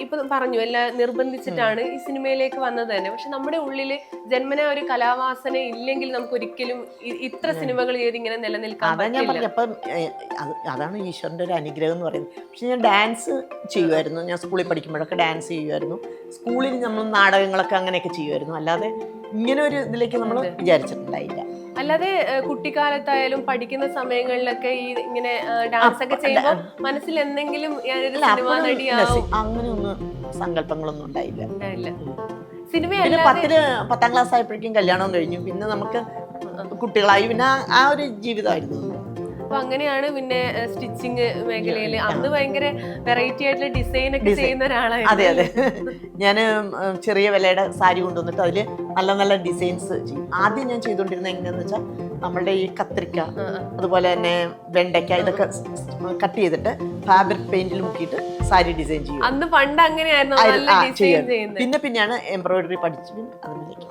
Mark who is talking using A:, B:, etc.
A: ഇപ്പൊ പറഞ്ഞു എല്ലാം നിർബന്ധിച്ചിട്ടാണ് ഈ സിനിമയിലേക്ക് വന്നത് തന്നെ. പക്ഷെ നമ്മുടെ ഉള്ളില് ജന്മന ഒരു കലാവാസന ഇല്ലെങ്കിൽ നമുക്ക് ഒരിക്കലും ഇത്ര സിനിമകൾ ചെയ്ത് ഇങ്ങനെ നിലനിൽക്കാൻ പറ്റില്ല.
B: അപ്പം അതാണ് ഈശ്വരൻ്റെ ഒരു അനുഗ്രഹം എന്ന് പറയുന്നത്. പക്ഷെ ഞാൻ ഡാൻസ് ചെയ്യുമായിരുന്നു. ഞാൻ സ്കൂളിൽ പഠിക്കുമ്പോഴൊക്കെ ഡാൻസ് ചെയ്യുമായിരുന്നു. സ്കൂളിൽ നമ്മൾ നാടകങ്ങളൊക്കെ അങ്ങനെയൊക്കെ ചെയ്യുമായിരുന്നു. അല്ലാതെ ഇങ്ങനെ ഒരു ഇതിലേക്ക് നമ്മൾ വിചാരിച്ചിട്ടുണ്ടായില്ല.
A: അല്ലാതെ കുട്ടിക്കാലത്തായാലും പഠിക്കുന്ന സമയങ്ങളിലൊക്കെ ഈ ഇങ്ങനെ ഡാൻസ് ഒക്കെ ചെയ്യുമ്പോൾ മനസ്സിൽ എന്തെങ്കിലും ഞാനൊരു സിനിമാ നടിയാവും
B: അങ്ങനെയൊന്നും സങ്കല്പങ്ങളൊന്നും ഉണ്ടായില്ല.
A: സിനിമ
B: 10ാം ക്ലാസ് ആയപ്പോഴേക്കും കല്യാണം കഴിഞ്ഞു. പിന്നെ നമുക്ക് കുട്ടികളായി. പിന്നെ ആ ഒരു ജീവിതമായിരുന്നു.
A: അപ്പൊ അങ്ങനെയാണ് പിന്നെ സ്റ്റിച്ചിങ് മേഖലയിൽ അന്ന് ഭയങ്കര വെറൈറ്റി ആയിട്ടുള്ള ഡിസൈൻ ഒക്കെ ചെയ്യുന്ന ഒരാളായിരുന്നു.
B: അതെ അതെ, ഞാൻ ചെറിയ വിലയുടെ സാരി കൊണ്ടുവന്നിട്ട് അതിൽ നല്ല നല്ല ഡിസൈൻസ് ചെയ്യും. ആദ്യം ഞാൻ ചെയ്തുകൊണ്ടിരുന്നത് എങ്ങനെയാന്ന് വെച്ചാൽ നമ്മളുടെ ഈ കത്രിക്ക, അതുപോലെ തന്നെ വെണ്ടയ്ക്ക, ഇതൊക്കെ കട്ട് ചെയ്തിട്ട് ഫാബ്രിക് പെയിന്റിൽ മുക്കിയിട്ട് സാരി ഡിസൈൻ ചെയ്യും.
A: അന്ന് പണ്ട് അങ്ങനെയായിരുന്നു.
B: പിന്നെയാണ് എംബ്രോയിഡറി പഠിച്ചു അതിലേക്ക്